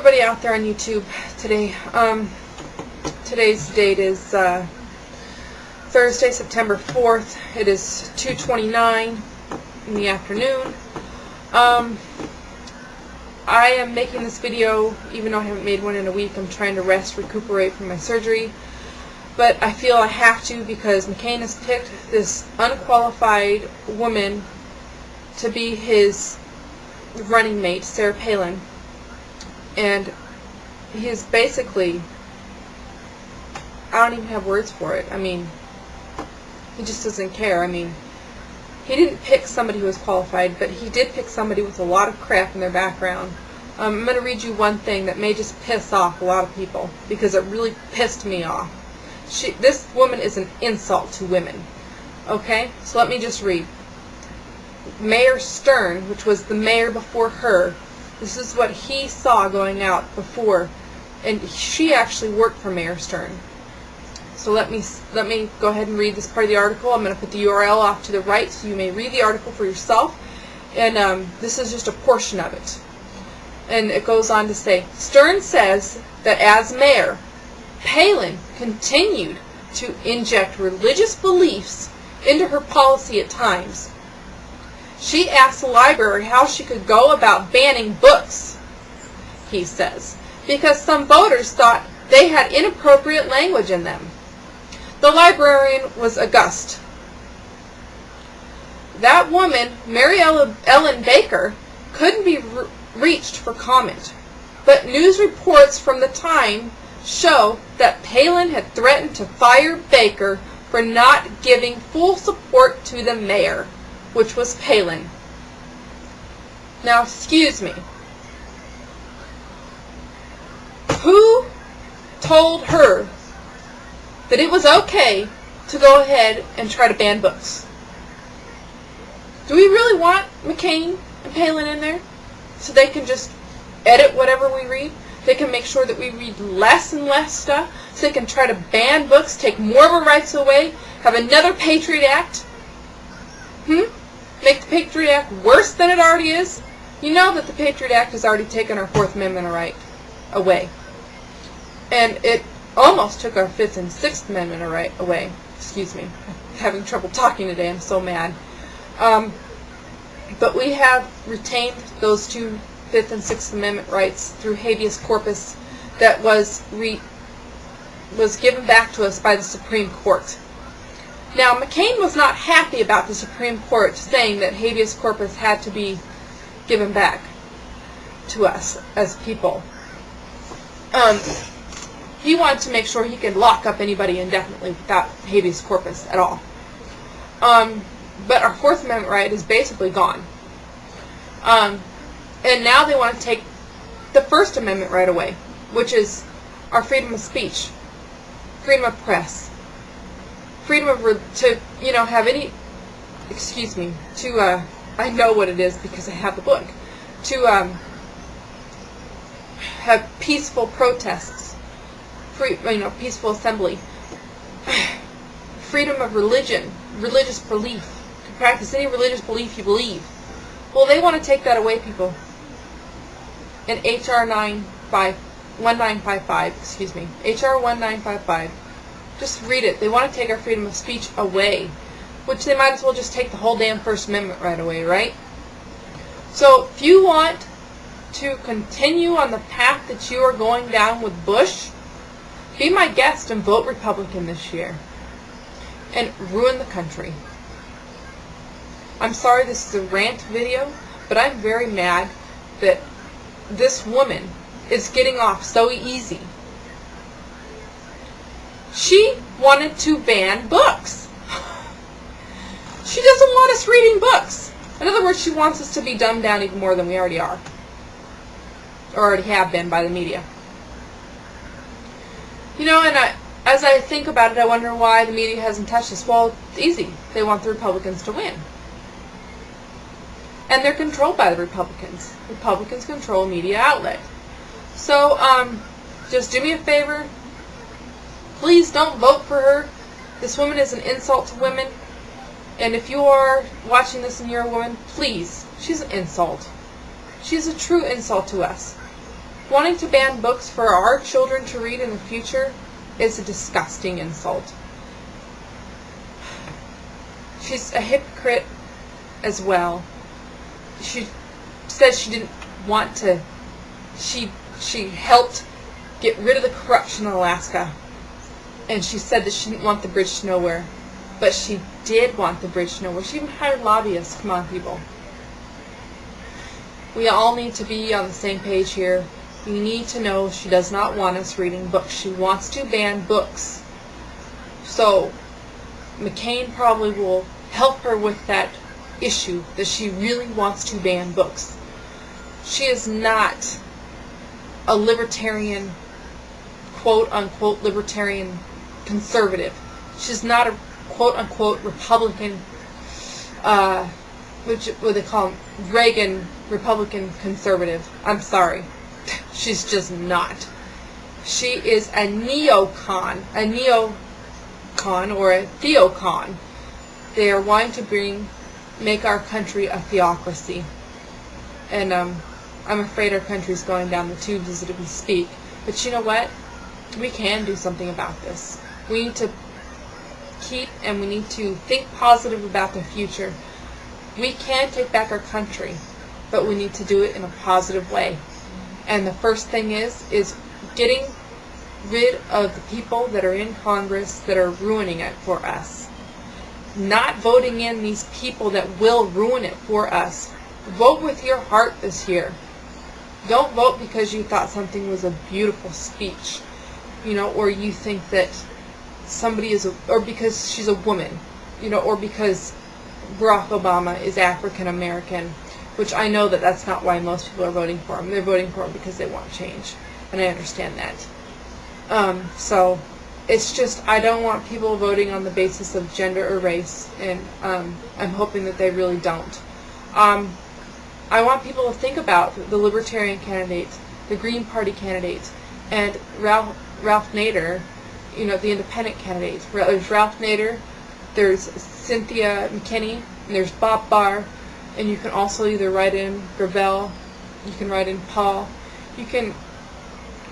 everybody out there on YouTube today. Today's date is Thursday, September 4th. It is 2:29 in the afternoon. I am making this video, even though I haven't made one in a week. I'm trying to recuperate from my surgery. But I feel I have to because McCain has picked this unqualified woman to be his running mate, Sarah Palin. And he is basically, I don't even have words for it. I mean, he just doesn't care. I mean, he didn't pick somebody who was qualified, but he did pick somebody with a lot of crap in their background. I'm going to read you one thing that may just piss off a lot of people, because it really pissed me off. This woman is an insult to women. Okay? So let me just read. Mayor Stein, which was the mayor before her, this is what he saw going out before, and she actually worked for Mayor Stein. So let me go ahead and read this part of the article. I'm going to put the URL off to the right so you may read the article for yourself. And this is just a portion of it. And it goes on to say, Stein says that as mayor, Palin continued to inject religious beliefs into her policy at times. She asked the library how she could go about banning books, he says, because some voters thought they had inappropriate language in them. The librarian was aghast. That woman, Mary Ellen Baker, couldn't be reached for comment, but news reports from the time show that Palin had threatened to fire Baker for not giving full support to the mayor, which was Palin. Now, excuse me. Who told her that it was okay to go ahead and try to ban books? Do we really want McCain and Palin in there so they can just edit whatever we read? They can make sure that we read less and less stuff, so they can try to ban books, take more of our rights away, have another Patriot Act? Make the Patriot Act worse than it already is? You know that the Patriot Act has already taken our Fourth Amendment right away. And it almost took our Fifth and Sixth Amendment right away. Excuse me. I'm having trouble talking today. I'm so mad. But we have retained those two Fifth and Sixth Amendment rights through habeas corpus that was given back to us by the Supreme Court. Now, McCain was not happy about the Supreme Court saying that habeas corpus had to be given back to us as people. He wanted to make sure he could lock up anybody indefinitely without habeas corpus at all. But our Fourth Amendment right is basically gone. And now they want to take the First Amendment right away, which is our freedom of speech, freedom of press, freedom of have any, I know what it is because I have the book, to have peaceful protests, peaceful assembly, freedom of religion, religious belief, to practice any religious belief you believe. Well, they want to take that away, people. In H.R. 1955, H.R. 1955. Just read it. They want to take our freedom of speech away, which they might as well just take the whole damn First Amendment right away, right? So, if you want to continue on the path that you are going down with Bush, be my guest and vote Republican this year. And ruin the country. I'm sorry this is a rant video, but I'm very mad that this woman is getting off so easy. She wanted to ban books. She doesn't want us reading books. In other words, she wants us to be dumbed down even more than we already are. Or already have been by the media. And as I think about it, I wonder why the media hasn't touched us. Well, it's easy. They want the Republicans to win. And they're controlled by the Republicans. Republicans control a media outlet. So, just do me a favor. Please don't vote for her. This woman is an insult to women. And if you are watching this and you're a woman, please, she's an insult. She's a true insult to us. Wanting to ban books for our children to read in the future is a disgusting insult. She's a hypocrite as well. She says she didn't want to. She helped get rid of the corruption in Alaska, and she said that she didn't want the bridge to nowhere, but she did want the bridge to nowhere. She even hired lobbyists. Come on, people. We all need to be on the same page here. We need to know she does not want us reading books. She wants to ban books. So McCain probably will help her with that issue, that she really wants to ban books. She is not a libertarian, quote-unquote libertarian conservative. She's not a quote-unquote Republican, what they call them, Reagan Republican conservative. I'm sorry. She's just not. She is a neocon or a theocon. They are wanting to make our country a theocracy. And I'm afraid our country's going down the tubes as we speak. But you know what? We can do something about this. We need to we need to think positive about the future. We can take back our country, but we need to do it in a positive way. And the first thing is getting rid of the people that are in Congress that are ruining it for us. Not voting in these people that will ruin it for us. Vote with your heart this year. Don't vote because you thought something was a beautiful speech, or you think that somebody is, or because she's a woman, or because Barack Obama is African American, which I know that that's not why most people are voting for him. They're voting for him because they want change, and I understand that. So it's just, I don't want people voting on the basis of gender or race, and I'm hoping that they really don't. I want people to think about the Libertarian candidate, the Green Party candidate, and Ralph Nader, the Independent candidate. There's Ralph Nader, there's Cynthia McKinney, and there's Bob Barr, and you can also either write in Gravel, you can write in Paul, you can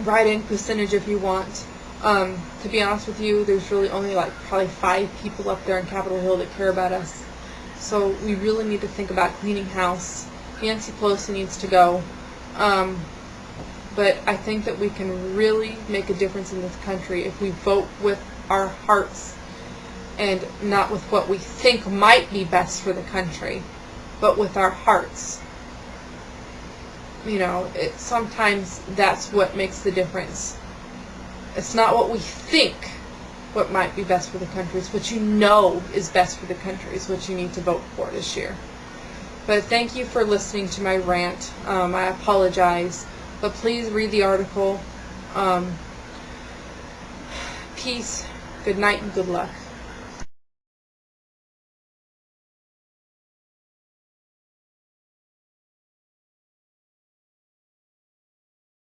write in percentage if you want. To be honest with you, there's really only probably 5 people up there on Capitol Hill that care about us. So we really need to think about cleaning house. Nancy Pelosi needs to go. But I think that we can really make a difference in this country if we vote with our hearts and not with what we think might be best for the country, but with our hearts. Sometimes that's what makes the difference. It's not what we think what might be best for the country. It's what you know is best for the country is what you need to vote for this year. But thank you for listening to my rant. I apologize. But please read the article. Peace, good night, and good luck.